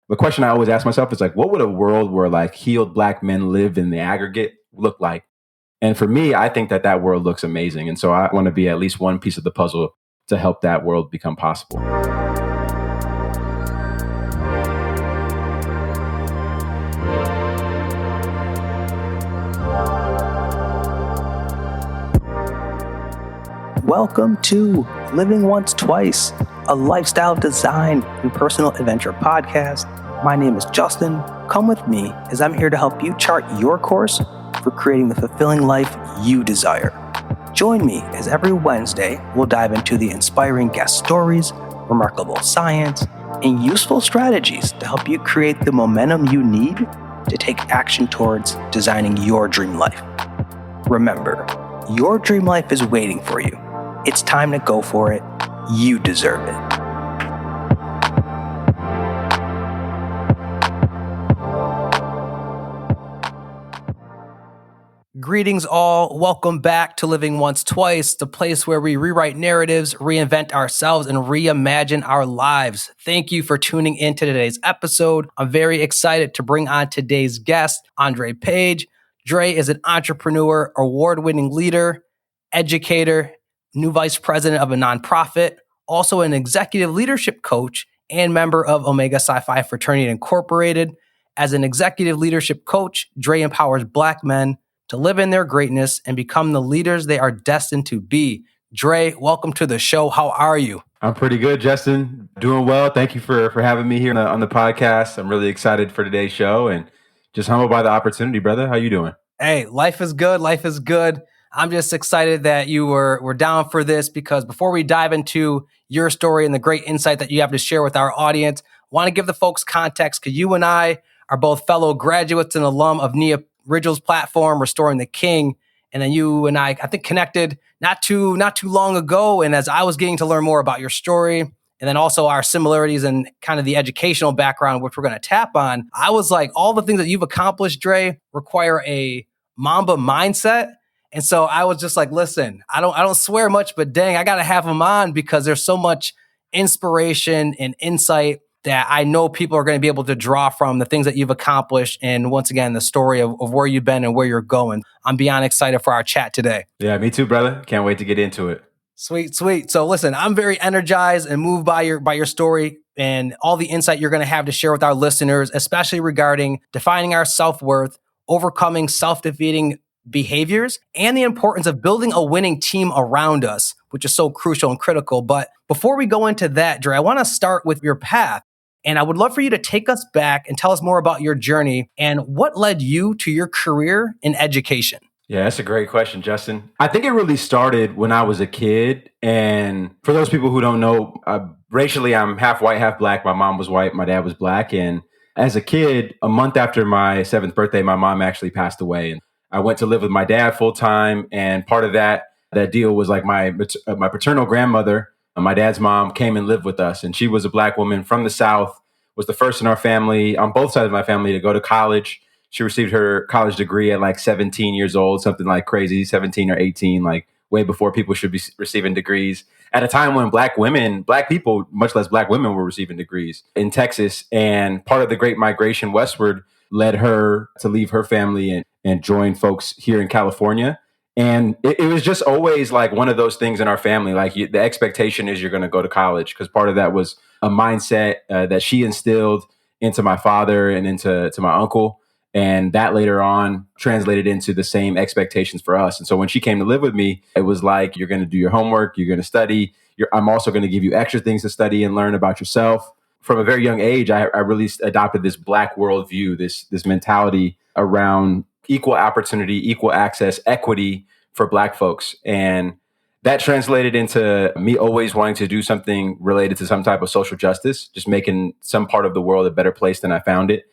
the question I always ask myself is like, what would a world where like healed Black men lived in the aggregate look like? And for me, I think that world looks amazing. And so I want to be at least one piece of the puzzle to help that world become possible. Welcome to Living Once Twice, a lifestyle design and personal adventure podcast. My name is Justin. Come with me as I'm here to help you chart your course for creating the fulfilling life you desire. Join me as every Wednesday we'll dive into the inspiring guest stories, remarkable science, and useful strategies to help you create the momentum you need to take action towards designing your dream life. Remember, your dream life is waiting for you. It's time to go for it. You deserve it. Greetings all. Welcome back to Living Once Twice, the place where we rewrite narratives, reinvent ourselves, and reimagine our lives. Thank you for tuning in to today's episode. I'm very excited to bring on today's guest, Aundrey Page. Drey is an entrepreneur, award-winning leader, educator, new vice president of a nonprofit, also an executive leadership coach, and member of Omega Psi Phi Fraternity Incorporated. As an executive leadership coach, Drey empowers Black men to live in their greatness and become the leaders they are destined to be. Drey, welcome to the show. How are you? I'm pretty good, Justin. Doing well. Thank you for having me here on the podcast. I'm really excited for today's show and just humbled by the opportunity, brother. How you doing? Hey, life is good. Life is good. I'm just excited that you were down for this because before we dive into your story and the great insight that you have to share with our audience, I want to give the folks context because you and I are both fellow graduates and alum of Nia Ridgel's platform, Restoring the King. And then you and I think, connected not too long ago. And as I was getting to learn more about your story, and then also our similarities and kind of the educational background, which we're going to tap on, I was like, all the things that you've accomplished, Drey, require a Mamba mindset. And so I was just like, listen, I don't swear much, but dang, I got to have them on because there's so much inspiration and insight that I know people are going to be able to draw from the things that you've accomplished. And once again, the story of where you've been and where you're going. I'm beyond excited for our chat today. Yeah, me too, brother. Can't wait to get into it. Sweet. So listen, I'm very energized and moved by your story and all the insight you're going to have to share with our listeners, especially regarding defining our self-worth, overcoming self-defeating behaviors, and the importance of building a winning team around us, which is so crucial and critical. But before we go into that, Drey, I want to start with your path. And I would love for you to take us back and tell us more about your journey and what led you to your career in education. Yeah, that's a great question, Justin. I think it really started when I was a kid. And for those people who don't know, racially, I'm half white, half Black. My mom was white. My dad was Black. And as a kid, a month after my 7th birthday, my mom actually passed away. And I went to live with my dad full time. And part of that deal was like my paternal grandmother, my dad's mom, came and lived with us. And she was a Black woman from the South, was the first in our family, on both sides of my family, to go to college. She received her college degree at like 17 years old, something like crazy, 17 or 18, like way before people should be receiving degrees. At a time when Black people, much less Black women, were receiving degrees in Texas. And part of the Great Migration westward led her to leave her family and join folks here in California. And it was just always like one of those things in our family. Like the expectation is you're going to go to college, because part of that was a mindset that she instilled into my father and into my uncle. And that later on translated into the same expectations for us. And so when she came to live with me, it was like, you're going to do your homework, you're going to study. I'm also going to give you extra things to study and learn about yourself. From a very young age, I really adopted this Black worldview, this mentality around equal opportunity, equal access, equity for Black folks. And that translated into me always wanting to do something related to some type of social justice, just making some part of the world a better place than I found it.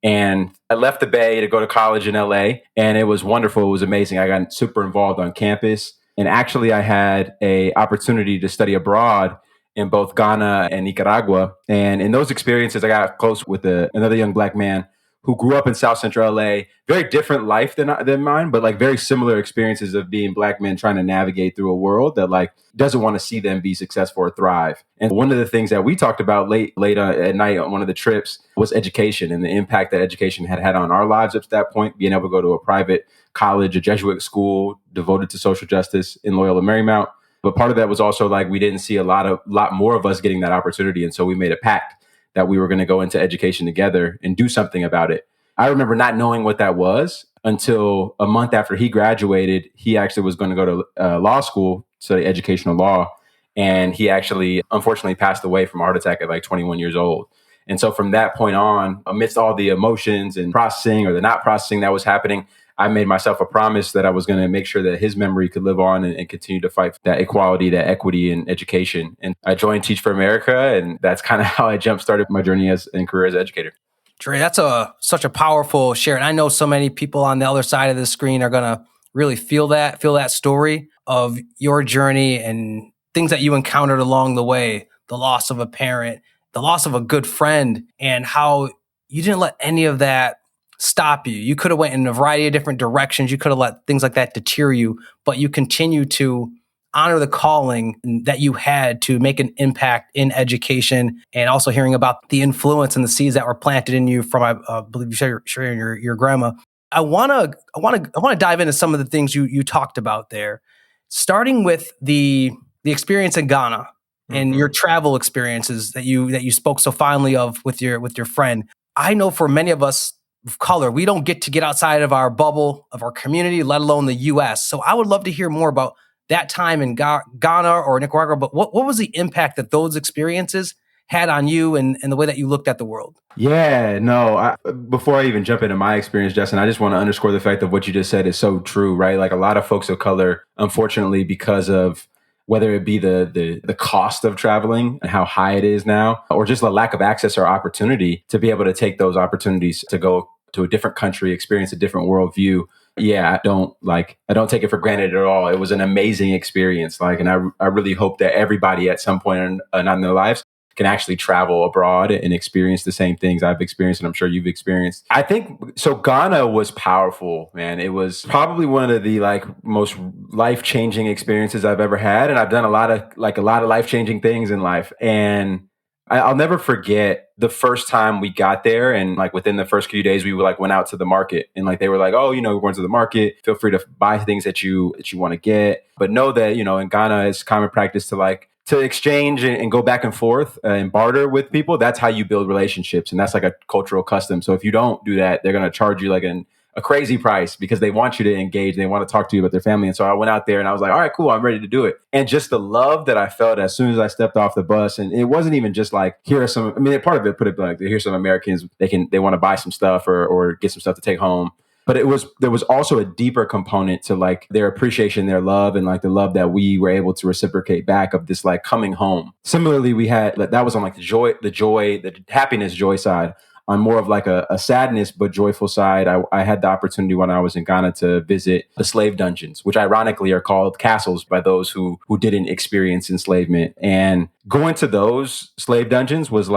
And I left the Bay to go to college in LA, and it was wonderful. It was amazing. I got super involved on campus. And actually, I had an opportunity to study abroad in both Ghana and Nicaragua. And in those experiences, I got close with another young Black man who grew up in South Central LA. Very different life than mine, but like very similar experiences of being Black men trying to navigate through a world that like doesn't want to see them be successful or thrive. And one of the things that we talked about late at night on one of the trips was education and the impact that education had on our lives up to that point, being able to go to a private college, a Jesuit school devoted to social justice in Loyola Marymount. But part of that was also like we didn't see a lot more of us getting that opportunity. And so we made a pact that we were going to go into education together and do something about it. I remember not knowing what that was until a month after he graduated. He actually was going to go to law school, study educational law. And he actually, unfortunately, passed away from a heart attack at like 21 years old. And so from that point on, amidst all the emotions and processing or the not processing that was happening, I made myself a promise that I was going to make sure that his memory could live on and continue to fight for that equality, that equity in education. And I joined Teach for America, and that's kind of how I jump-started my journey and career as an educator. Drey, that's such a powerful share. And I know so many people on the other side of the screen are going to really feel that story of your journey and things that you encountered along the way, the loss of a parent, the loss of a good friend, and how you didn't let any of that stop you. You could have went in a variety of different directions. You could have let things like that deter you, but you continue to honor the calling that you had to make an impact in education, and also hearing about the influence and the seeds that were planted in you from, I believe you sharing your grandma. I want to dive into some of the things you talked about there, starting with the experience in Ghana and your travel experiences that you spoke so fondly of with your friend. I know for many of us of color, we don't get outside of our bubble, of our community, let alone the U.S. So I would love to hear more about that time in Ghana or Nicaragua, but what was the impact that those experiences had on you and the way that you looked at the world? Yeah, no, before I even jump into my experience, Justin, I just want to underscore the fact that what you just said is so true, right? Like a lot of folks of color, unfortunately, because of whether it be the cost of traveling and how high it is now, or just the lack of access or opportunity to be able to take those opportunities to go to a different country, experience a different worldview. Yeah, I don't take it for granted at all. It was an amazing experience. And I really hope that everybody at some point in their lives can actually travel abroad and experience the same things I've experienced, and I'm sure you've experienced. I think so. Ghana was powerful, man. It was probably one of the most life-changing experiences I've ever had, and I've done a lot of life-changing things in life. And I'll never forget the first time we got there, and within the first few days, we went out to the market, and they were like, "Oh, we're going to the market. Feel free to buy things that you want to get, but know that in Ghana it's common practice to exchange and go back and forth and barter with people. That's how you build relationships, and that's a cultural custom. So if you don't do that, they're going to charge you a crazy price because they want you to engage. They want to talk to you about their family. And so I went out there and I was like, all right, cool, I'm ready to do it. And just the love that I felt as soon as I stepped off the bus, and it wasn't even just here are some. I mean, part of it put it here's some Americans. They want to buy some stuff or get some stuff to take home. But there was also a deeper component to their appreciation, their love, and the love that we were able to reciprocate back of this coming home. Similarly, we had that was on the happiness, joy side. On more of a sadness but joyful side, I had the opportunity when I was in Ghana to visit the slave dungeons, which ironically are called castles by those who didn't experience enslavement. And going to those slave dungeons was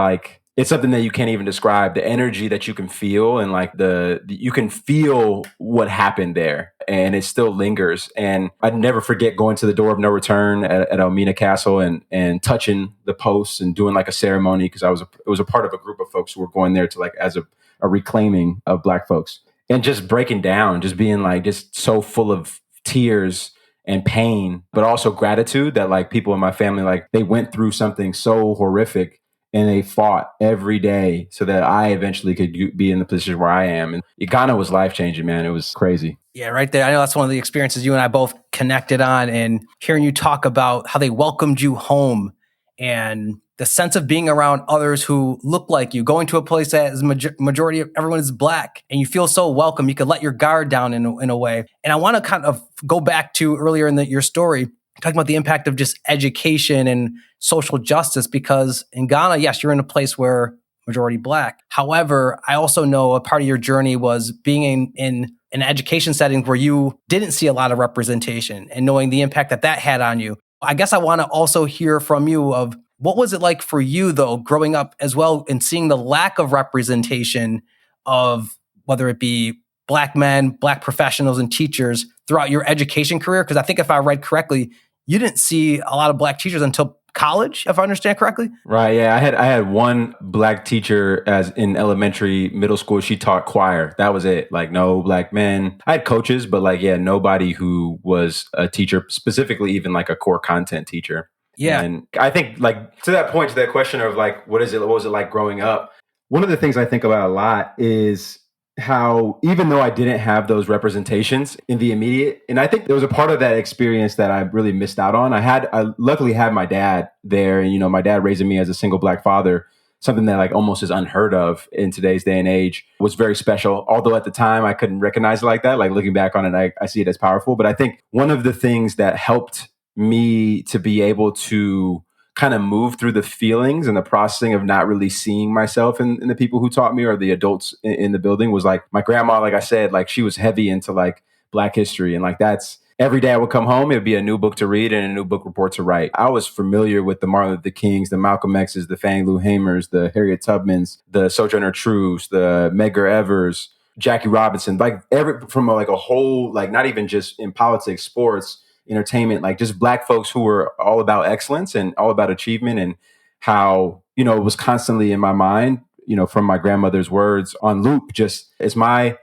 it's something that you can't even describe. The energy that you can feel, and you can feel what happened there, and it still lingers. And I'd never forget going to the door of no return at Elmina Castle and touching the posts and doing a ceremony, because it was a part of a group of folks who were going there to as a reclaiming of Black folks, and just breaking down, just being just so full of tears and pain, but also gratitude that people in my family, they went through something so horrific. And they fought every day so that I eventually could be in the position where I am. And Ghana was life-changing, man. It was crazy. Yeah, right there. I know that's one of the experiences you and I both connected on, and hearing you talk about how they welcomed you home and the sense of being around others who look like you, going to a place that is majority of everyone is Black, and you feel so welcome. You could let your guard down in a way. And I want to kind of go back to earlier in your story, talking about the impact of just education and social justice, because in Ghana, yes, you're in a place where majority Black. However, I also know a part of your journey was being in an education setting where you didn't see a lot of representation, and knowing the impact that had on you. I guess I want to also hear from you of what was it like for you, though, growing up as well and seeing the lack of representation of whether it be Black men, Black professionals, and teachers throughout your education career? Because I think if I read correctly, you didn't see a lot of Black teachers until college, if I understand correctly. Right. Yeah. I had one Black teacher as in elementary, middle school. She taught choir. That was it. Like no Black men. I had coaches, but like, yeah, nobody who was a teacher, specifically even like a core content teacher. Yeah. And I think like to that point, to that question of like, what was it like growing up? One of the things I think about a lot is how even though I didn't have those representations in the immediate, and I think there was a part of that experience that I really missed out on. I luckily had my dad there, and my dad raising me as a single Black father, something that like almost is unheard of in today's day and age, was very special. Although at the time I couldn't recognize it like that. Like looking back on it, I see it as powerful. But I think one of the things that helped me to be able to kind of move through the feelings and the processing of not really seeing myself in the people who taught me or the adults in the building was like my grandma, like I said, like she was heavy into like Black history. And like that's every day I would come home, it would be a new book to read and a new book report to write. I was familiar with the Martin Luther Kings, the Malcolm X's, the Fannie Lou Hamers, the Harriet Tubmans, the Sojourner Truths, the Medgar Evers, Jackie Robinson, like from like a whole, like not even just in politics, sports, entertainment, like just Black folks who were all about excellence and all about achievement, and how, it was constantly in my mind, from my grandmother's words on loop, just it's my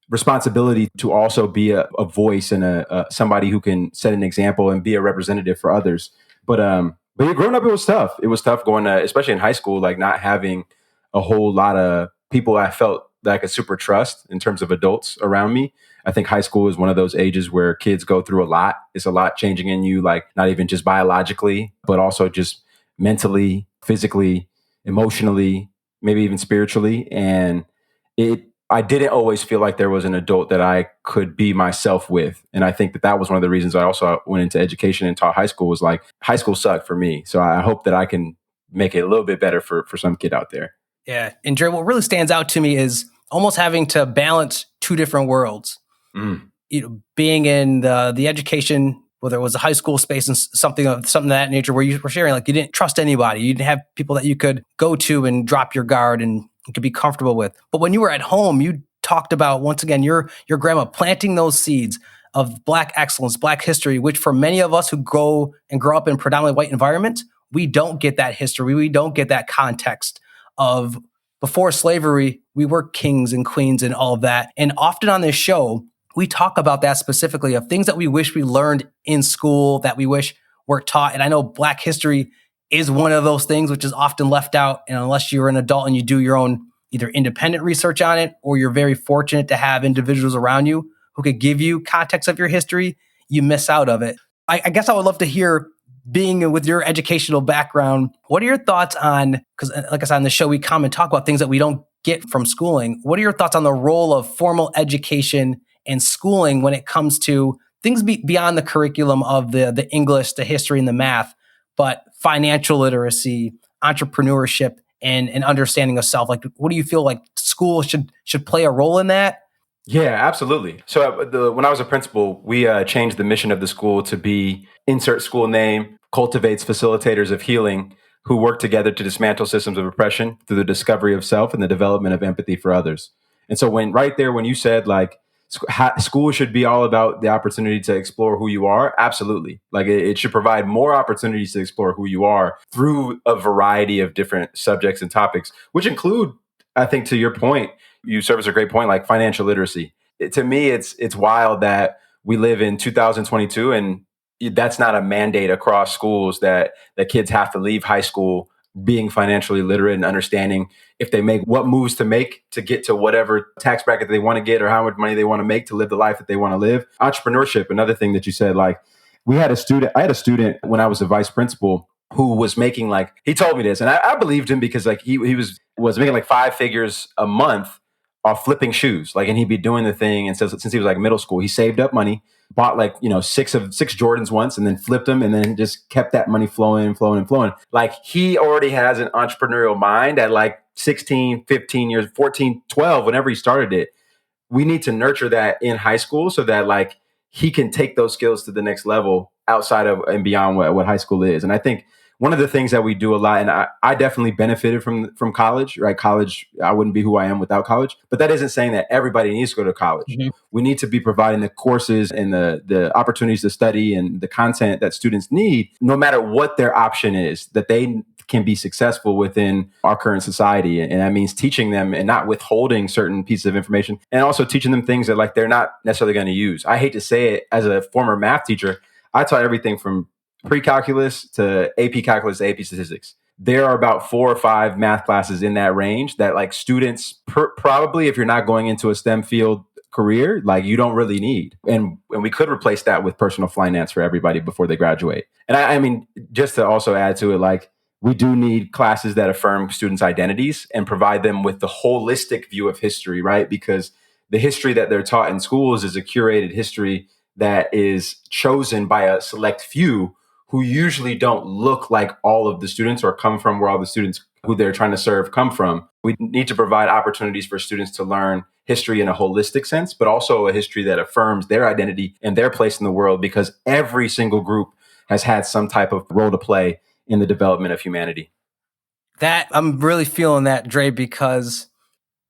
responsibility to also be a voice and a somebody who can set an example and be a representative for others. But yeah, growing up, it was tough. It was tough going to, especially in high school, like not having a whole lot of people I felt that I could super trust in terms of adults around me. I think high school is one of those ages where kids go through a lot. It's a lot changing in you, like not even just biologically, but also just mentally, physically, emotionally, maybe even spiritually. And I didn't always feel like there was an adult that I could be myself with. And I think that was one of the reasons I also went into education and taught high school, was like high school sucked for me. So I hope that I can make it a little bit better for some kid out there. Yeah. And Drey, what really stands out to me is almost having to balance two different worlds. Being in the education, whether it was a high school space and something of that nature, where you were sharing, like you didn't trust anybody. You didn't have people that you could go to and drop your guard and could be comfortable with. But when you were at home, you talked about, once again, your grandma planting those seeds of Black excellence, Black history, which for many of us who go and grow up in predominantly white environments, we don't get that history. We don't get that context of before slavery, we were kings and queens and all of that. And often on this show, we talk about that specifically, of things that we wish we learned in school, that we wish were taught. And I know Black history is one of those things which is often left out. And unless you're an adult and you do your own either independent research on it, or you're very fortunate to have individuals around you who could give you context of your history, you miss out of it. I guess I would love to hear, being with your educational background, what are your thoughts on, because like I said, on the show, we come and talk about things that we don't get from schooling. What are your thoughts on the role of formal education and schooling when it comes to things beyond the curriculum of the English, the history, and the math, but financial literacy, entrepreneurship, and understanding of self? Like, what do you feel like school should play a role in that? Yeah, absolutely. So when I was a principal, we changed the mission of the school to be, insert school name, cultivates facilitators of healing who work together to dismantle systems of oppression through the discovery of self and the development of empathy for others. And so when you said like, school should be all about the opportunity to explore who you are. Absolutely. Like it should provide more opportunities to explore who you are through a variety of different subjects and topics, which include, I think, to your point, you service a great point, like financial literacy. To me, it's wild that we live in 2022 and that's not a mandate across schools that kids have to leave high school being financially literate and understanding if they make what moves to make to get to whatever tax bracket they want to get or how much money they want to make to live the life that they want to live. Entrepreneurship, another thing that you said, like I had a student when I was a vice principal who was making, like, he told me this and I believed him because like he was making like 5 figures a month off flipping shoes. Like, and he'd be doing the thing. And since he was like middle school, he saved up money, bought like, 6 Jordans once and then flipped them and then just kept that money flowing. Like he already has an entrepreneurial mind at like 16, 15 years, 14, 12, whenever he started it. We need to nurture that in high school so that like he can take those skills to the next level outside of and beyond what high school is. And I think one of the things that we do a lot, and I definitely benefited from college, right? College, I wouldn't be who I am without college, but that isn't saying that everybody needs to go to college. Mhm. We need to be providing the courses and the opportunities to study and the content that students need, no matter what their option is, that they can be successful within our current society. And that means teaching them and not withholding certain pieces of information, and also teaching them things that like they're not necessarily going to use. I hate to say it, as a former math teacher, I taught everything from pre-calculus to AP calculus to AP statistics. There are about 4 or 5 math classes in that range that like students probably, if you're not going into a STEM field career, like you don't really need. And we could replace that with personal finance for everybody before they graduate. And I mean, just to also add to it, like we do need classes that affirm students' identities and provide them with the holistic view of history, right? Because the history that they're taught in schools is a curated history that is chosen by a select few who usually don't look like all of the students or come from where all the students who they're trying to serve come from. We need to provide opportunities for students to learn history in a holistic sense, but also a history that affirms their identity and their place in the world, because every single group has had some type of role to play in the development of humanity. That I'm really feeling that, Drey, because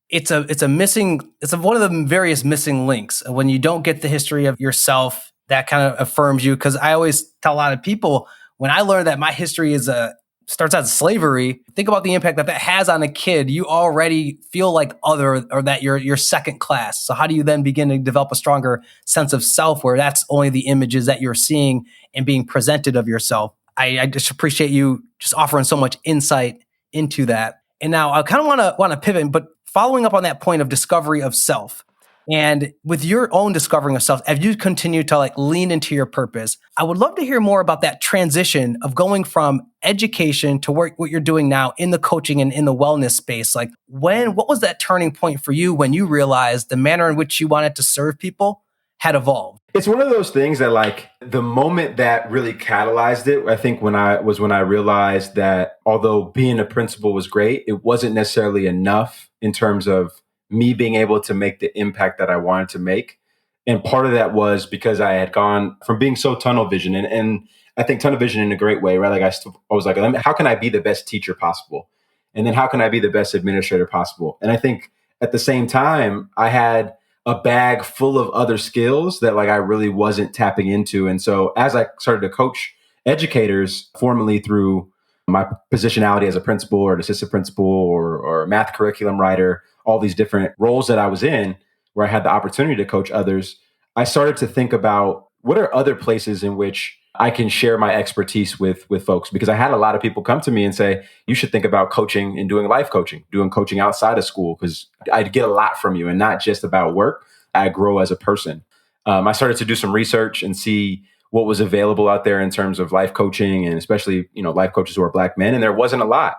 it's one of the various missing links. When you don't get the history of yourself, that kind of affirms you. Because I always tell a lot of people, when I learned that my history starts out as slavery, think about the impact that has on a kid. You already feel like other, or that you're second class. So how do you then begin to develop a stronger sense of self, where that's only the images that you're seeing and being presented of yourself? I just appreciate you just offering so much insight into that. And now I kind of want to pivot, but following up on that point of discovery of self, and with your own discovering of self, as you continue to like lean into your purpose, I would love to hear more about that transition of going from education to what you're doing now in the coaching and in the wellness space. Like what was that turning point for you when you realized the manner in which you wanted to serve people had evolved? It's one of those things that like the moment that really catalyzed it, I think when I realized that although being a principal was great, it wasn't necessarily enough in terms of me being able to make the impact that I wanted to make. And part of that was because I had gone from being so tunnel vision, and I think tunnel vision in a great way, right? Like I was like, how can I be the best teacher possible? And then how can I be the best administrator possible? And I think at the same time, I had a bag full of other skills that like I really wasn't tapping into. And so as I started to coach educators formally through my positionality as a principal or an assistant principal or a math curriculum writer, all these different roles that I was in where I had the opportunity to coach others, I started to think about what are other places in which I can share my expertise with folks, because I had a lot of people come to me and say, you should think about coaching and doing life coaching, doing coaching outside of school, because I'd get a lot from you and not just about work. I grow as a person. I started to do some research and see what was available out there in terms of life coaching, and especially, life coaches who are Black men. And there wasn't a lot.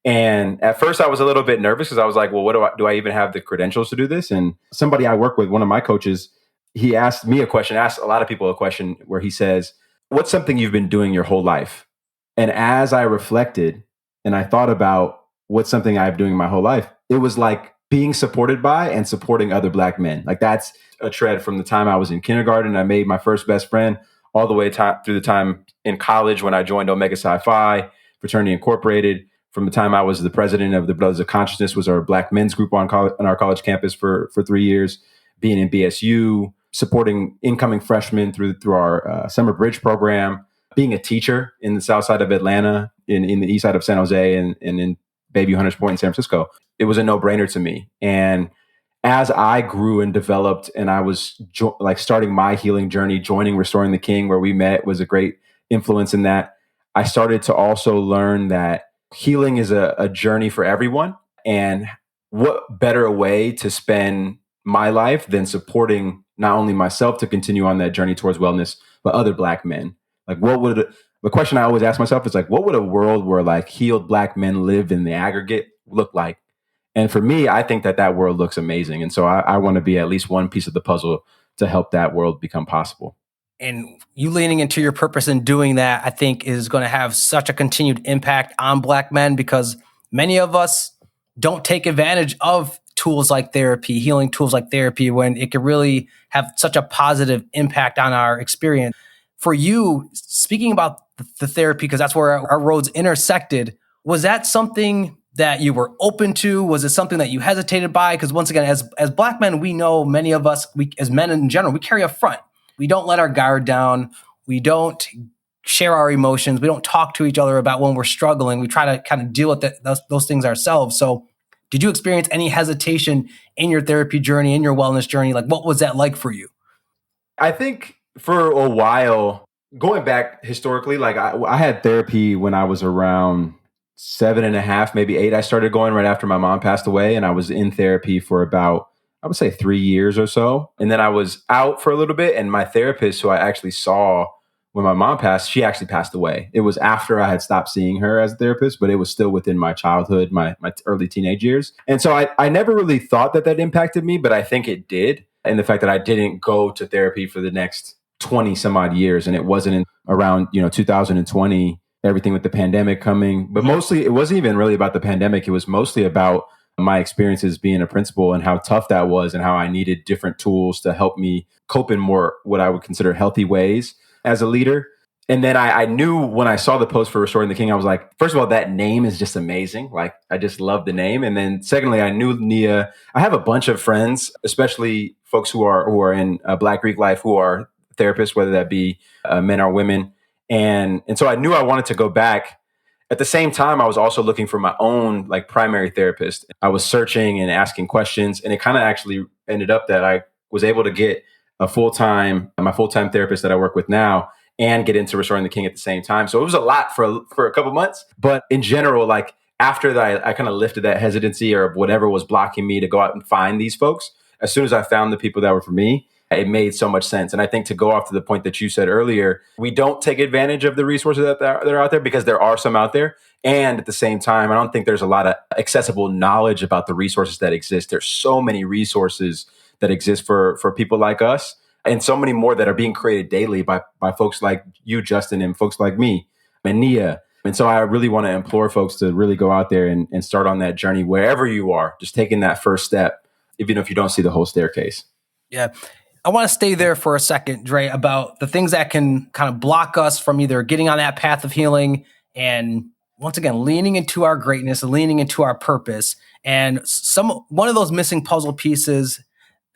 And at first I was a little bit nervous because I was like, well, what do I even have the credentials to do this? And somebody I work with, one of my coaches, he asked me a question, asked a lot of people a question where he says, what's something you've been doing your whole life? And as I reflected and I thought about what's something I've been doing my whole life, it was like being supported by and supporting other Black men. Like that's a thread from the time I was in kindergarten. I made my first best friend all the way through the time in college when I joined Omega Psi Phi Fraternity Incorporated. From the time I was the president of the Brothers of Consciousness, was our Black men's group on our college campus for 3 years, being in BSU, supporting incoming freshmen through our summer bridge program, being a teacher in the south side of Atlanta, in the east side of San Jose, and in Bayview Hunters Point in San Francisco. It was a no-brainer to me. And as I grew and developed, and I was starting my healing journey, joining Restoring the King, where we met, was a great influence in that. I started to also learn that healing is a journey for everyone. And what better way to spend my life than supporting not only myself to continue on that journey towards wellness, but other Black men? Like, the question I always ask myself is like, what would a world where like healed Black men live in the aggregate look like? And for me, I think that world looks amazing. And so I want to be at least one piece of the puzzle to help that world become possible. And you leaning into your purpose and doing that, I think, is going to have such a continued impact on Black men, because many of us don't take advantage of tools like therapy, healing tools like therapy, when it can really have such a positive impact on our experience. For you, speaking about the therapy, because that's where our roads intersected. Was that something that you were open to? Was it something that you hesitated by? Because once again, as Black men, we know many of us, as men in general, we carry a front. We don't let our guard down. We don't share our emotions. We don't talk to each other about when we're struggling. We try to kind of deal with those things ourselves. So did you experience any hesitation in your therapy journey, in your wellness journey? Like, what was that like for you? I think for a while, going back historically, like I had therapy when I was around 7.5, maybe 8. I started going right after my mom passed away, and I was in therapy for about, I would say, 3 years or so. And then I was out for a little bit, and my therapist, who I actually saw when my mom passed, she actually passed away. It was after I had stopped seeing her as a therapist, but it was still within my childhood, my early teenage years. And so I never really thought that impacted me, but I think it did. And the fact that I didn't go to therapy for the next 20 some odd years, and it wasn't around 2020, everything with the pandemic coming. But mostly it wasn't even really about the pandemic. It was mostly about my experiences being a principal and how tough that was, and how I needed different tools to help me cope in more what I would consider healthy ways as a leader. And then I knew when I saw the post for Restoring the King, I was like, first of all, that name is just amazing. Like, I just love the name. And then secondly, I knew Nia. I have a bunch of friends, especially folks who are in Black Greek life, who are therapists, whether that be men or women. And so I knew I wanted to go back. At the same time, I was also looking for my own like primary therapist. I was searching and asking questions, and it kind of actually ended up that I was able to get my full-time therapist that I work with now, and get into Restoring the King at the same time. So it was a lot for a couple months. But in general, like after that, I kind of lifted that hesitancy or whatever was blocking me to go out and find these folks. As soon as I found the people that were for me, it made so much sense. And I think, to go off to the point that you said earlier, we don't take advantage of the resources that are out there, because there are some out there. And at the same time, I don't think there's a lot of accessible knowledge about the resources that exist. There's so many resources that exist for people like us, and so many more that are being created daily by folks like you, Justin, and folks like me and Nia. And so I really want to implore folks to really go out there and start on that journey wherever you are, just taking that first step, even if you don't see the whole staircase. Yeah. I want to stay there for a second, Drey, about the things that can kind of block us from either getting on that path of healing and, once again, leaning into our greatness, leaning into our purpose. And one of those missing puzzle pieces,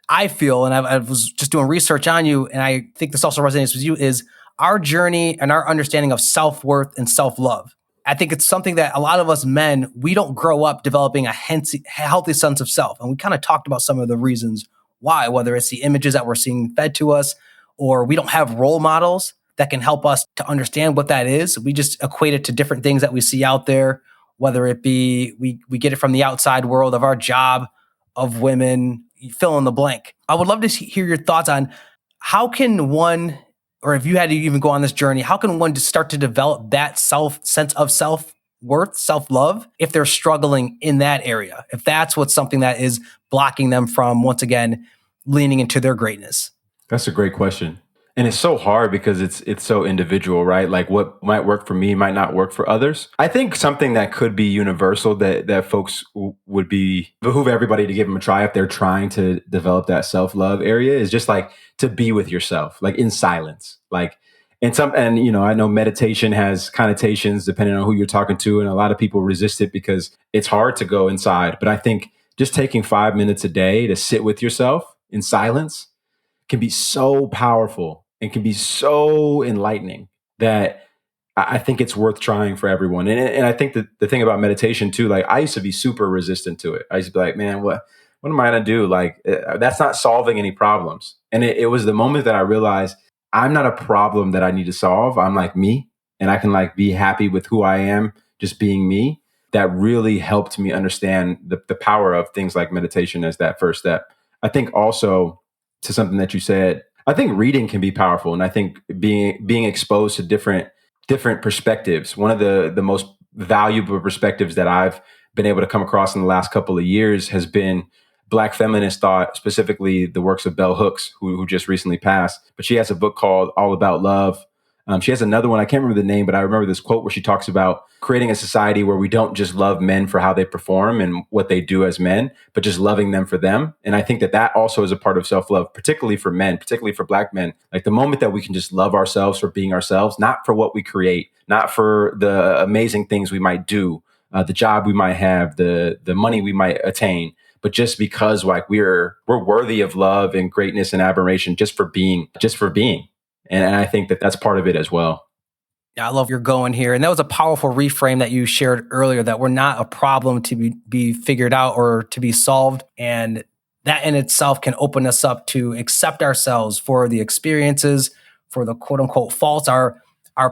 I feel, and I was just doing research on you, and I think this also resonates with you, is our journey and our understanding of self-worth and self-love. I think it's something that a lot of us men, we don't grow up developing a healthy sense of self. And we kind of talked about some of the reasons why, whether it's the images that we're seeing fed to us, or we don't have role models that can help us to understand what that is. We just equate it to different things that we see out there, whether it be we get it from the outside world of our job, of women, fill in the blank. I would love to hear your thoughts on how can one, or if you had to even go on this journey, how can one just start to develop that sense of self-worth, self-love, if they're struggling in that area, if that's what's something that is blocking them from, once again, leaning into their greatness? That's a great question. And it's so hard because it's so individual, right? Like what might work for me might not work for others. I think something that could be universal that folks would behoove everybody to give them a try if they're trying to develop that self-love area is just like to be with yourself, like in silence. Like, and I know meditation has connotations depending on who you're talking to, and a lot of people resist it because it's hard to go inside. But I think just taking 5 minutes a day to sit with yourself in silence can be so powerful and can be so enlightening that I think it's worth trying for everyone. And I think that the thing about meditation too, like I used to be super resistant to it. I used to be like, man, what am I going to do? Like, that's not solving any problems. And it was the moment that I realized I'm not a problem that I need to solve. I'm like me, and I can like be happy with who I am, just being me. That really helped me understand the power of things like meditation as that first step. I think also, to something that you said, I think reading can be powerful. And I think being exposed to different perspectives. One of the most valuable perspectives that I've been able to come across in the last couple of years has been Black feminist thought, specifically the works of Bell Hooks, who just recently passed. But she has a book called All About Love. She has another one. I can't remember the name, but I remember this quote where she talks about creating a society where we don't just love men for how they perform and what they do as men, but just loving them for them. And I think that that also is a part of self-love, particularly for men, particularly for Black men. Like the moment that we can just love ourselves for being ourselves, not for what we create, not for the amazing things we might do, the job we might have, the money we might attain, but just because like we're worthy of love and greatness and admiration just for being. And I think that that's part of it as well. Yeah, I love where you're going here. And that was a powerful reframe that you shared earlier, that we're not a problem to be figured out or to be solved. And that in itself can open us up to accept ourselves for the experiences, for the quote unquote faults, our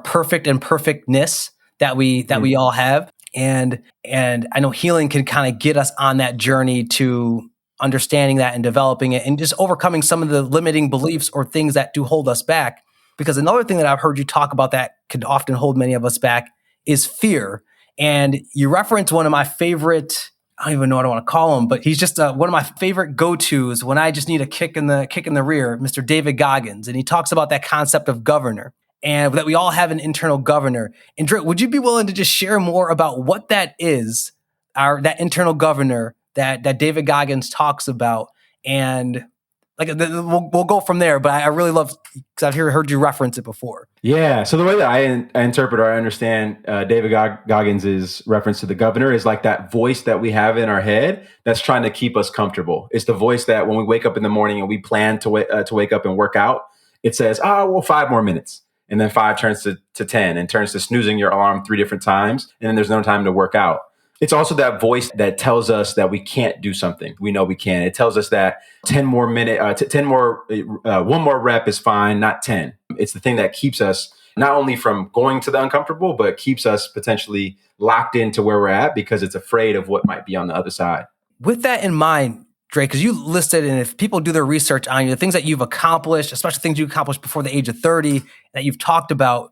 perfect and perfectness that we all have. And I know healing can kind of get us on that journey to understanding that and developing it and just overcoming some of the limiting beliefs or things that do hold us back. Because another thing that I've heard you talk about that could often hold many of us back is fear. And you reference one of my favorite, I don't even know what I want to call him, but he's just one of my favorite go-tos when I just need a kick in the rear, Mr. David Goggins. And he talks about that concept of governor and that we all have an internal governor. And Drey, would you be willing to just share more about what that is, that internal governor that David Goggins talks about? And like we'll go from there, but I really love, because I've heard you reference it before. Yeah. So the way that I interpret or I understand David Goggins' reference to the governor is like that voice that we have in our head that's trying to keep us comfortable. It's the voice that when we wake up in the morning and we plan to wake up and work out, it says, "Oh, well, 5 more minutes." And then 5 turns to 10 and turns to snoozing your alarm 3 different times. And then there's no time to work out. It's also that voice that tells us that we can't do something. We know we can. It tells us that 1 more rep is fine, not 10. It's the thing that keeps us not only from going to the uncomfortable, but keeps us potentially locked into where we're at because it's afraid of what might be on the other side. With that in mind, Drey, because you listed, and if people do their research on you, the things that you've accomplished, especially things you accomplished before the age of 30, that you've talked about,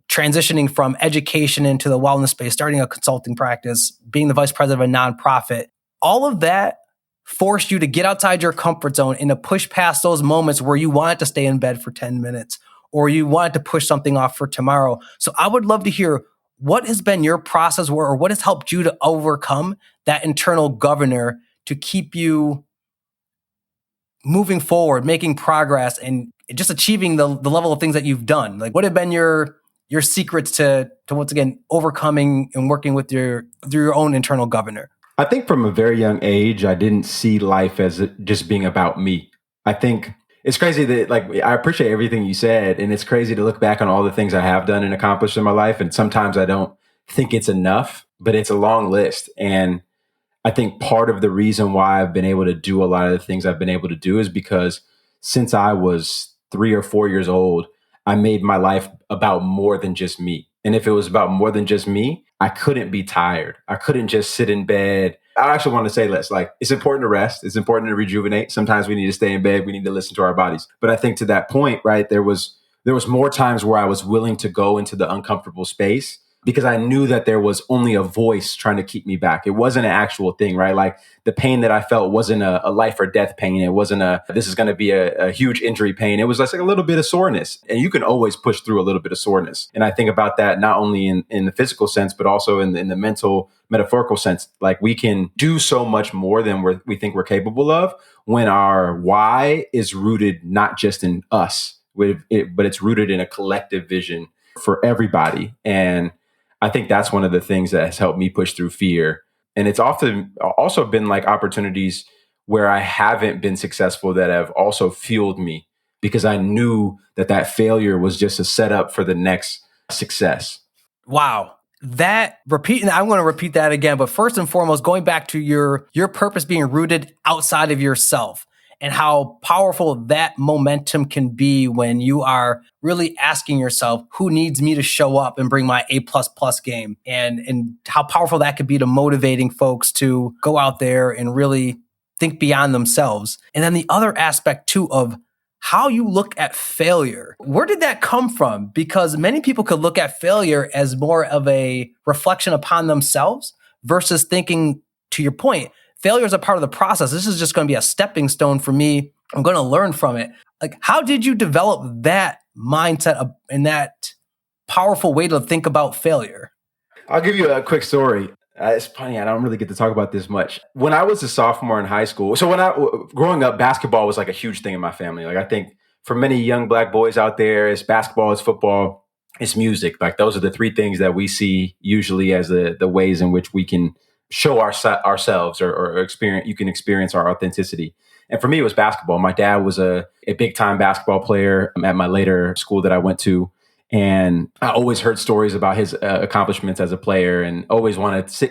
transitioning from education into the wellness space, starting a consulting practice, being the vice president of a nonprofit, all of that forced you to get outside your comfort zone and to push past those moments where you wanted to stay in bed for 10 minutes or you wanted to push something off for tomorrow. So I would love to hear what has been your process or what has helped you to overcome that internal governor to keep you moving forward, making progress, and just achieving the level of things that you've done. Like, what have been your secrets to once again overcoming and working with through your own internal governor? I think from a very young age, I didn't see life as just being about me. I think it's crazy that I appreciate everything you said, and it's crazy to look back on all the things I have done and accomplished in my life. And sometimes I don't think it's enough, but it's a long list. And I think part of the reason why I've been able to do a lot of the things I've been able to do is because since I was 3 or 4 years old, I made my life about more than just me. And if it was about more than just me, I couldn't be tired. I couldn't just sit in bed. I actually want to say this, it's important to rest. It's important to rejuvenate. Sometimes we need to stay in bed. We need to listen to our bodies. But I think to that point, right, there was more times where I was willing to go into the uncomfortable space because I knew that there was only a voice trying to keep me back. It wasn't an actual thing, right? Like the pain that I felt wasn't a life or death pain. It wasn't this is going to be a huge injury pain. It was just like a little bit of soreness. And you can always push through a little bit of soreness. And I think about that not only in the physical sense, but also in the mental, metaphorical sense. Like we can do so much more than we think we're capable of when our why is rooted not just in us, but it's rooted in a collective vision for everybody. And I think that's one of the things that has helped me push through fear. And it's often also been like opportunities where I haven't been successful that have also fueled me because I knew that failure was just a setup for the next success. Wow. I'm going to repeat that again. But first and foremost, going back to your purpose being rooted outside of yourself and how powerful that momentum can be when you are really asking yourself, who needs me to show up and bring my A++ game? And how powerful that could be to motivating folks to go out there and really think beyond themselves. And then the other aspect too of how you look at failure. Where did that come from? Because many people could look at failure as more of a reflection upon themselves versus thinking, to your point, failure is a part of the process. This is just going to be a stepping stone for me. I'm going to learn from it. Like, how did you develop that mindset and that powerful way to think about failure? I'll give you a quick story. It's funny, I don't really get to talk about this much. When I was a sophomore in high school, growing up, basketball was like a huge thing in my family. Like I think for many young Black boys out there, it's basketball, it's football, it's music. Like those are the three things that we see usually as the ways in which we can show ourselves or experience. You can experience our authenticity. And for me, it was basketball. My dad was a big time basketball player at my later school that I went to. And I always heard stories about his accomplishments as a player and always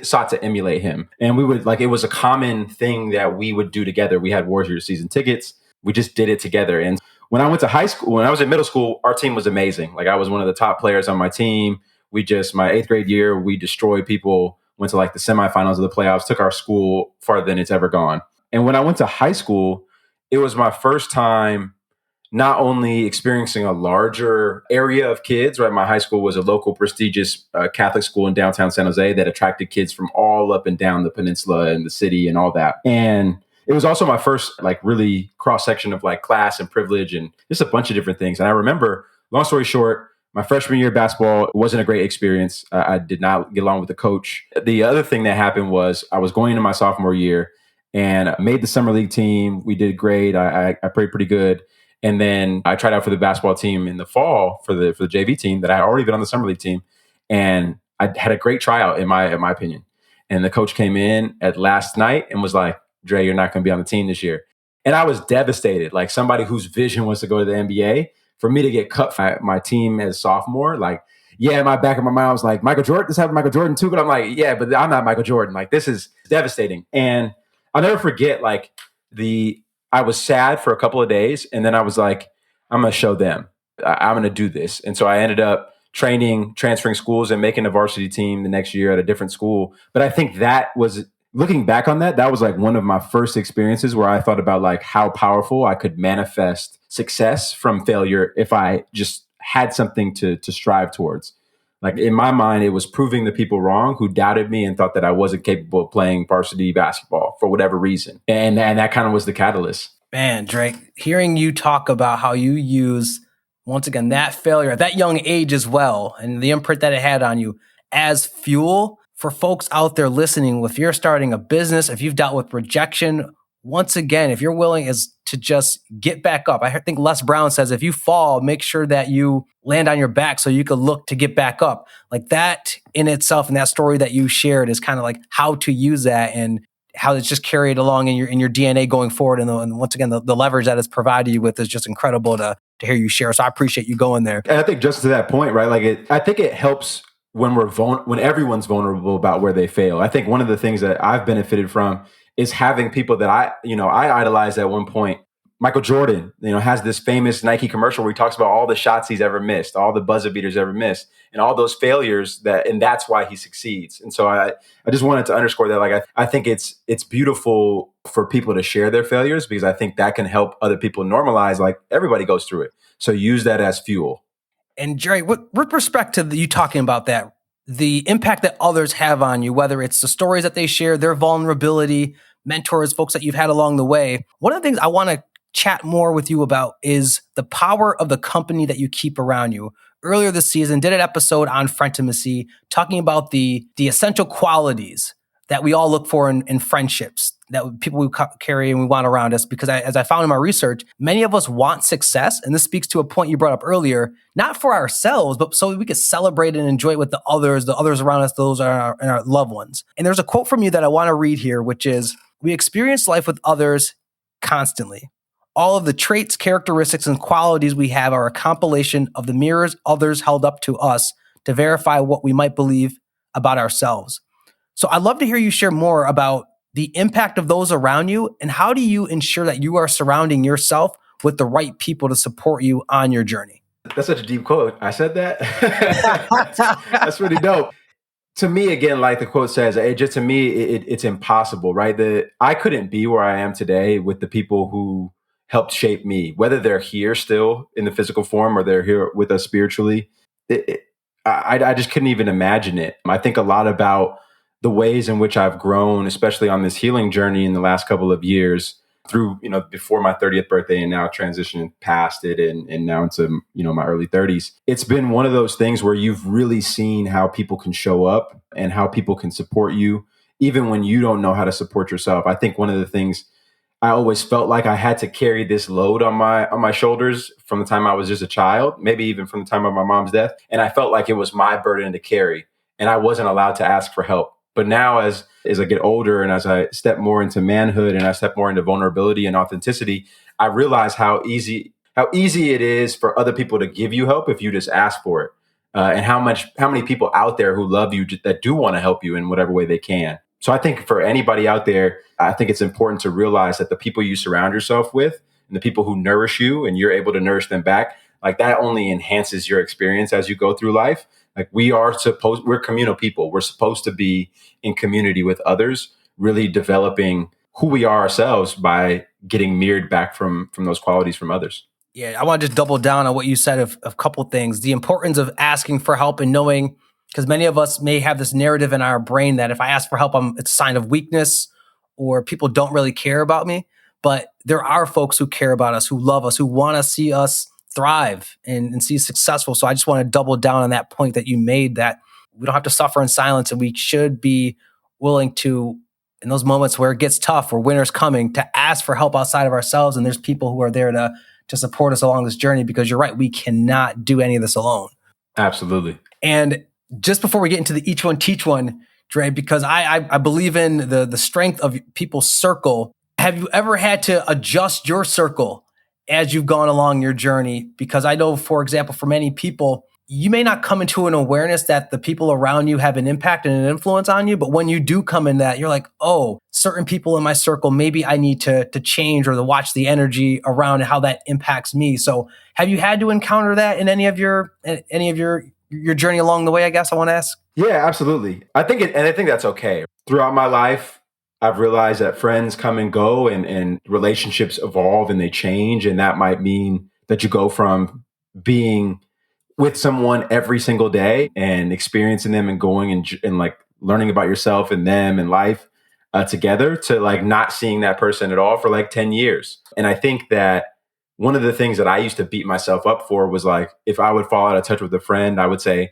sought to emulate him. And we would it was a common thing that we would do together. We had Warriors season tickets. We just did it together. And when I went to high school, when I was in middle school, our team was amazing. Like I was one of the top players on my team. My 8th grade year, we destroyed people, went to like the semifinals of the playoffs, took our school farther than it's ever gone. And when I went to high school, it was my first time not only experiencing a larger area of kids, right? My high school was a local prestigious Catholic school in downtown San Jose that attracted kids from all up and down the peninsula and the city and all that. And it was also my first really cross section of class and privilege and just a bunch of different things. And I remember, long story short, my freshman year of basketball wasn't a great experience. I did not get along with the coach. The other thing that happened was I was going into my sophomore year and I made the summer league team. We did great. I played pretty good. And then I tried out for the basketball team in the fall for the JV team that I had already been on the summer league team. And I had a great tryout in my opinion. And the coach came in at last night and was like, Drey, you're not going to be on the team this year. And I was devastated. Like somebody whose vision was to go to the NBA, for me to get cut from my team as sophomore, in my back of my mind, I was like, Michael Jordan, this happened to Michael Jordan too. But I'm like, yeah, but I'm not Michael Jordan. This is devastating. And I'll never forget, I was sad for a couple of days. And then I was like, I'm going to show them. I'm going to do this. And so I ended up transferring schools and making a varsity team the next year at a different school. But I think that was, looking back on that was one of my first experiences where I thought about how powerful I could manifest success from failure if I just had something to strive towards. In my mind, it was proving the people wrong who doubted me and thought that I wasn't capable of playing varsity basketball for whatever reason. And that kind of was the catalyst. Man, Drey, hearing you talk about how you use, once again, that failure at that young age as well, and the imprint that it had on you as fuel for folks out there listening, if you're starting a business, if you've dealt with rejection, once again, if you're willing to just get back up. I think Les Brown says, if you fall, make sure that you land on your back so you can look to get back up. That in itself, and that story that you shared is kind of how to use that and how it's just carried along in your DNA going forward. And once again, the leverage that it's provided you with is just incredible to hear you share. So I appreciate you going there. And I think just to that point, right? I think it helps when when everyone's vulnerable about where they fail. I think one of the things that I've benefited from is having people that I idolized at one point. Michael Jordan, has this famous Nike commercial where he talks about all the shots he's ever missed, all the buzzer beaters ever missed, and all those failures and that's why he succeeds. And so I just wanted to underscore that. I think it's beautiful for people to share their failures because I think that can help other people normalize, everybody goes through it. So use that as fuel. And Drey, with respect to you talking about that, the impact that others have on you, whether it's the stories that they share, their vulnerability, mentors, folks that you've had along the way. One of the things I want to chat more with you about is the power of the company that you keep around you. Earlier this season, did an episode on frientimacy, talking about the essential qualities that we all look for in friendships, that people we carry and we want around us. Because as I found in my research, many of us want success. And this speaks to a point you brought up earlier, not for ourselves, but so we could celebrate and enjoy it with the others around us, those are our loved ones. And there's a quote from you that I want to read here, which is, we experience life with others constantly. All of the traits, characteristics, and qualities we have are a compilation of the mirrors others held up to us to verify what we might believe about ourselves. So I'd love to hear you share more about the impact of those around you and how do you ensure that you are surrounding yourself with the right people to support you on your journey. That's such a deep quote. I said that. That's really dope. To me, again, like the quote says, it's impossible, right? I couldn't be where I am today with the people who helped shape me, whether they're here still in the physical form or they're here with us spiritually. I just couldn't even imagine it. I think a lot about the ways in which I've grown, especially on this healing journey in the last couple of years, through, before my 30th birthday and now transitioning past it and now into, my early 30s. It's been one of those things where you've really seen how people can show up and how people can support you, even when you don't know how to support yourself. I think one of the things I always felt like I had to carry this load on my shoulders from the time I was just a child, maybe even from the time of my mom's death. And I felt like it was my burden to carry, and I wasn't allowed to ask for help. But now as I get older and as I step more into manhood and I step more into vulnerability and authenticity, I realize how easy it is for other people to give you help if you just ask for it. And how many people out there who love you that do want to help you in whatever way they can. So I think for anybody out there, I think it's important to realize that the people you surround yourself with and the people who nourish you and you're able to nourish them back, like that only enhances your experience as you go through life. Like we're communal people. We're supposed to be in community with others, really developing who we are ourselves by getting mirrored back from those qualities from others. Yeah, I want to just double down on what you said of a couple things. The importance of asking for help and knowing, because many of us may have this narrative in our brain that if I ask for help, it's a sign of weakness or people don't really care about me. But there are folks who care about us, who love us, who want to see us thrive and see successful. So I just want to double down on that point that you made, that we don't have to suffer in silence, and we should be willing to, in those moments where it gets tough, where winter's coming, to ask for help outside of ourselves. And there's people who are there to support us along this journey, because you're right, we cannot do any of this alone. Absolutely. And just before we get into the each one teach one, Drey, because I believe in the strength of people's circle. Have you ever had to adjust your circle as you've gone along your journey? Because I know, for example, for many people, you may not come into an awareness that the people around you have an impact and an influence on you. But when you do come in that, you're like, oh, certain people in my circle, maybe I need to change or to watch the energy around and how that impacts me. So have you had to encounter that in any of your journey along the way, I guess I want to ask? Yeah, absolutely. I think that's okay. Throughout my life, I've realized that friends come and go and relationships evolve and they change. And that might mean that you go from being with someone every single day and experiencing them and going and like learning about yourself and them and life together, to like not seeing that person at all for like 10 years. And I think that one of the things that I used to beat myself up for was like, if I would fall out of touch with a friend, I would say,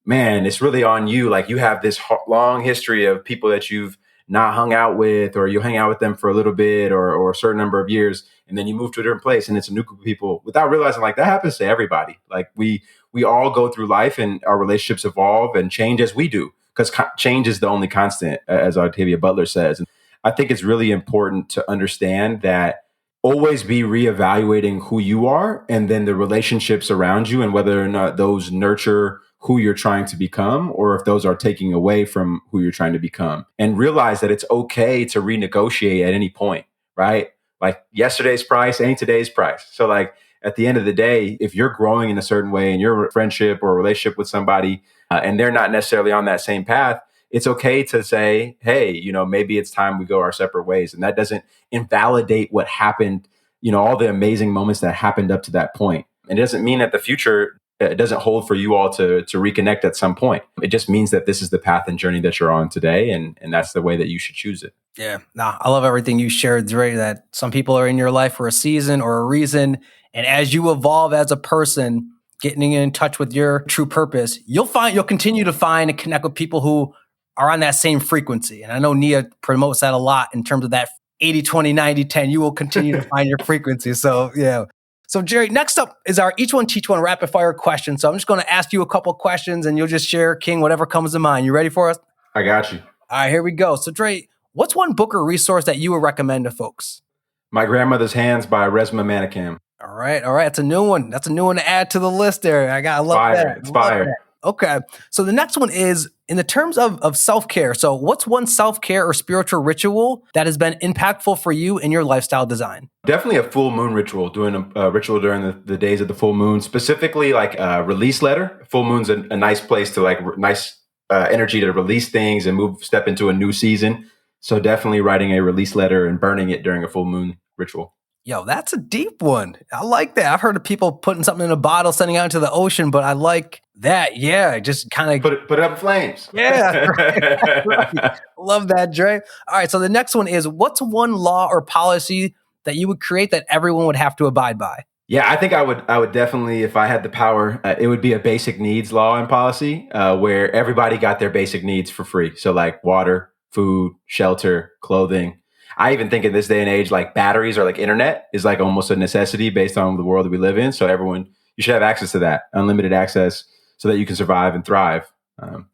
man, it's really on you. Like you have this long history of people that you've not hung out with, or you hang out with them for a little bit or a certain number of years, and then you move to a different place and it's a new group of people, without realizing like that happens to everybody. Like we all go through life and our relationships evolve and change as we do, because change is the only constant, as Octavia Butler says. And I think it's really important to understand that always be reevaluating who you are and then the relationships around you, and whether or not those nurture who you're trying to become, or if those are taking away from who you're trying to become. And realize that it's okay to renegotiate at any point, right? Like yesterday's price ain't today's price. So like at the end of the day, if you're growing in a certain way in your friendship or relationship with somebody, and they're not necessarily on that same path, it's okay to say, hey, maybe it's time we go our separate ways. And that doesn't invalidate what happened, all the amazing moments that happened up to that point. And it doesn't mean that the future, it doesn't hold for you all to reconnect at some point. It just means that this is the path and journey that you're on today. And that's the way that you should choose it. Yeah. No, I love everything you shared, Drey, that some people are in your life for a season or a reason. And as you evolve as a person, getting in touch with your true purpose, you'll continue to find and connect with people who are on that same frequency. And I know Nia promotes that a lot in terms of that 80-20, 90-10. You will continue to find your frequency. So yeah. So Jerry, next up is our each one teach one rapid fire question. So I'm just going to ask you a couple of questions and you'll just share, King, whatever comes to mind. You ready for us? I got you. All right, here we go. So Drey, what's one book or resource that you would recommend to folks? My Grandmother's Hands by Resmaa Menakem. All right. That's a new one. That's a new one to add to the list there. I love that. It's fire. Okay. So the next one is in the terms of self-care. So what's one self-care or spiritual ritual that has been impactful for you in your lifestyle design? Definitely a full moon ritual, doing a ritual during the days of the full moon, specifically like a release letter. Full moon's a nice place to like nice energy to release things and step into a new season. So definitely writing a release letter and burning it during a full moon ritual. Yo, that's a deep one. I like that. I've heard of people putting something in a bottle, sending it out into the ocean, but I like that. Yeah, just kind of put it up in flames. Yeah, right. Love that, Drey. All right, so the next one is, what's one law or policy that you would create that everyone would have to abide by? Yeah, I think I would definitely, if I had the power, it would be a basic needs law and policy where everybody got their basic needs for free. So like water, food, shelter, clothing. I even think in this day and age, like batteries or like internet is like almost a necessity based on the world that we live in. So everyone, you should have access to that, unlimited access, so that you can survive and thrive.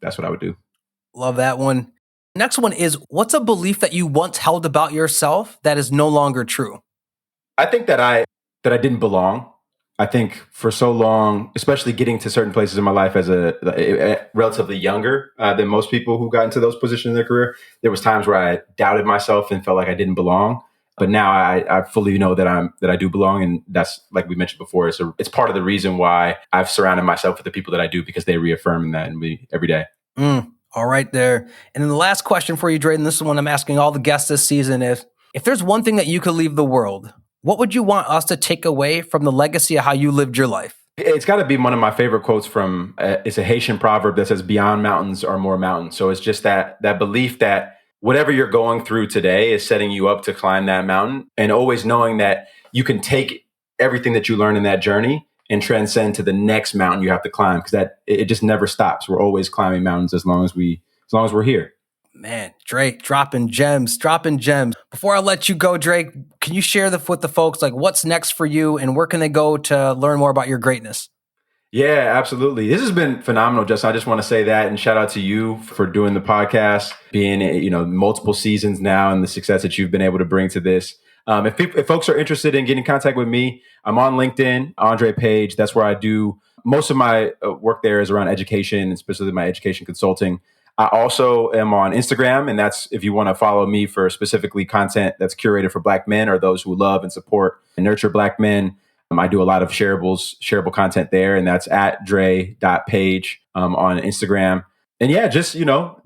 That's what I would do. Love that one. Next one is, what's a belief that you once held about yourself that is no longer true? I think that I didn't belong. I think for so long, especially getting to certain places in my life as a relatively younger than most people who got into those positions in their career, there was times where I doubted myself and felt like I didn't belong. But now I fully know that I do belong, and that's, like we mentioned before, it's part of the reason why I've surrounded myself with the people that I do, because they reaffirm that in me every day. All right there. And then the last question for you, Drey, and this is one I'm asking all the guests this season, is if there's one thing that you could leave the world, what would you want us to take away from the legacy of how you lived your life? It's got to be one of my favorite quotes from, it's a Haitian proverb that says, beyond mountains are more mountains. So it's just that belief that whatever you're going through today is setting you up to climb that mountain, and always knowing that you can take everything that you learn in that journey and transcend to the next mountain you have to climb, because that it just never stops. We're always climbing mountains as long as we're here. Man, Drey, dropping gems. Before I let you go, Drey, can you share with the folks, like, what's next for you and where can they go to learn more about your greatness? Yeah, absolutely. This has been phenomenal, Justin. I just want to say that, and shout out to you for doing the podcast, being, multiple seasons now, and the success that you've been able to bring to this. If folks are interested in getting in contact with me, I'm on LinkedIn, Aundrey Page. That's where I do most of my work. There is around education, and specifically my education consulting. I also am on Instagram, and that's if you want to follow me for specifically content that's curated for Black men or those who love and support and nurture Black men. I do a lot of shareable content there, and that's at drey.page on Instagram. And yeah, just,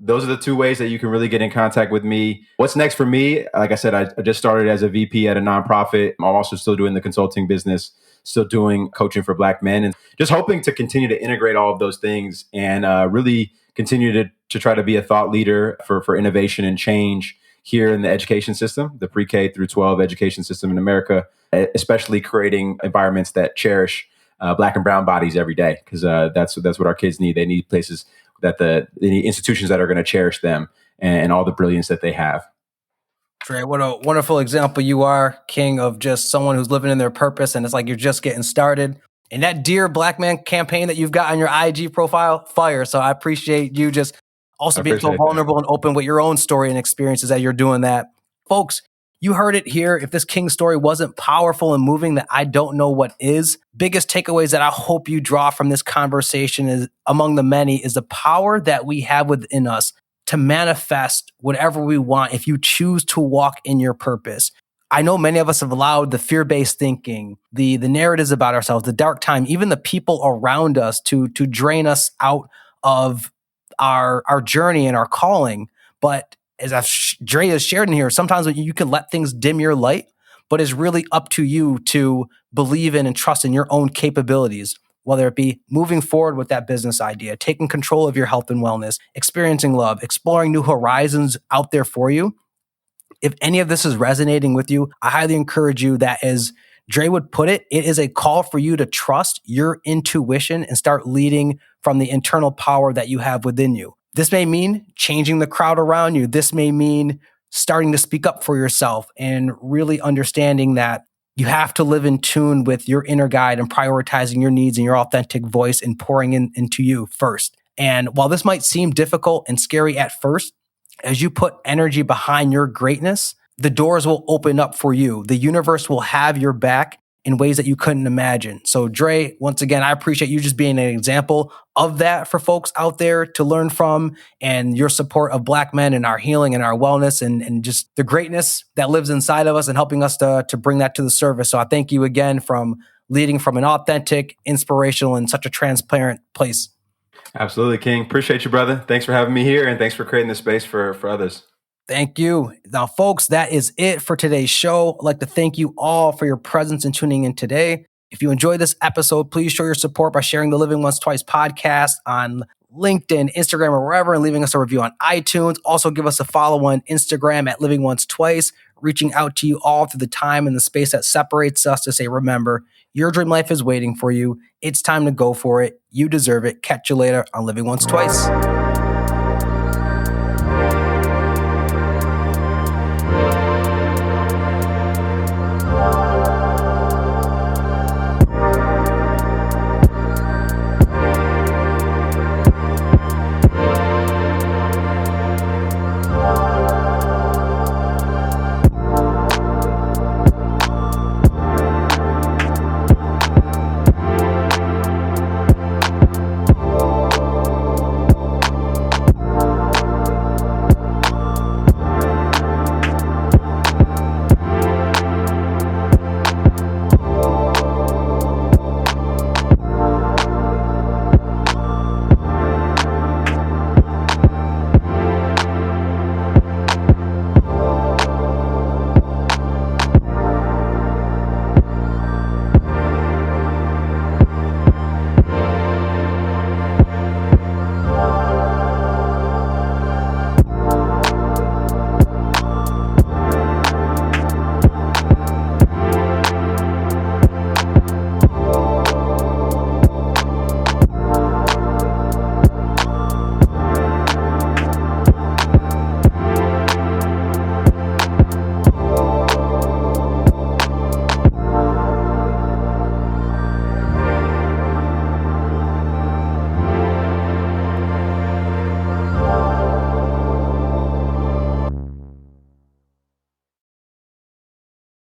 those are the two ways that you can really get in contact with me. What's next for me? Like I said, I just started as a VP at a nonprofit. I'm also still doing the consulting business, still doing coaching for Black men, and just hoping to continue to integrate all of those things and really continue to try to be a thought leader for innovation and change here in the education system, the pre-K through 12 education system in America, especially creating environments that cherish Black and brown bodies every day, because that's what our kids need. They need places they need institutions that are going to cherish them and all the brilliance that they have. Drey, what a wonderful example you are, King, of just someone who's living in their purpose, and it's like you're just getting started. And that Dear Black Man campaign that you've got on your IG profile, fire. So I appreciate you just also being so vulnerable and open with your own story and experiences that you're doing that. Folks, you heard it here. If this King story wasn't powerful and moving, that I don't know what is. Biggest takeaways that I hope you draw from this conversation is, among the many, is the power that we have within us to manifest whatever we want if you choose to walk in your purpose. I know many of us have allowed the fear-based thinking, the narratives about ourselves, the dark time, even the people around us to drain us out of our journey and our calling. But as Drey has shared in here, sometimes you can let things dim your light, but it's really up to you to believe in and trust in your own capabilities, whether it be moving forward with that business idea, taking control of your health and wellness, experiencing love, exploring new horizons out there for you. If any of this is resonating with you, I highly encourage you that, as Drey would put it, it is a call for you to trust your intuition and start leading from the internal power that you have within you. This may mean changing the crowd around you. This may mean starting to speak up for yourself and really understanding that you have to live in tune with your inner guide and prioritizing your needs and your authentic voice and pouring into you first. And while this might seem difficult and scary at first, as you put energy behind your greatness, the doors will open up for you. The universe will have your back in ways that you couldn't imagine. So Drey, once again, I appreciate you just being an example of that for folks out there to learn from, and your support of Black men and our healing and our wellness and just the greatness that lives inside of us and helping us to bring that to the surface. So I thank you again from leading from an authentic, inspirational, and such a transparent place. Absolutely, King. Appreciate you, brother. Thanks for having me here, and thanks for creating this space for others. Thank you. Now, folks, that is it for today's show. I'd like to thank you all for your presence and tuning in today. If you enjoyed this episode, please show your support by sharing the Living Once Twice podcast on LinkedIn, Instagram, or wherever, and leaving us a review on iTunes. Also, give us a follow on Instagram at Living Once Twice. reaching out to you all through the time and the space that separates us to say, remember, your dream life is waiting for you. It's time to go for it. You deserve it. Catch you later on Living Once Twice.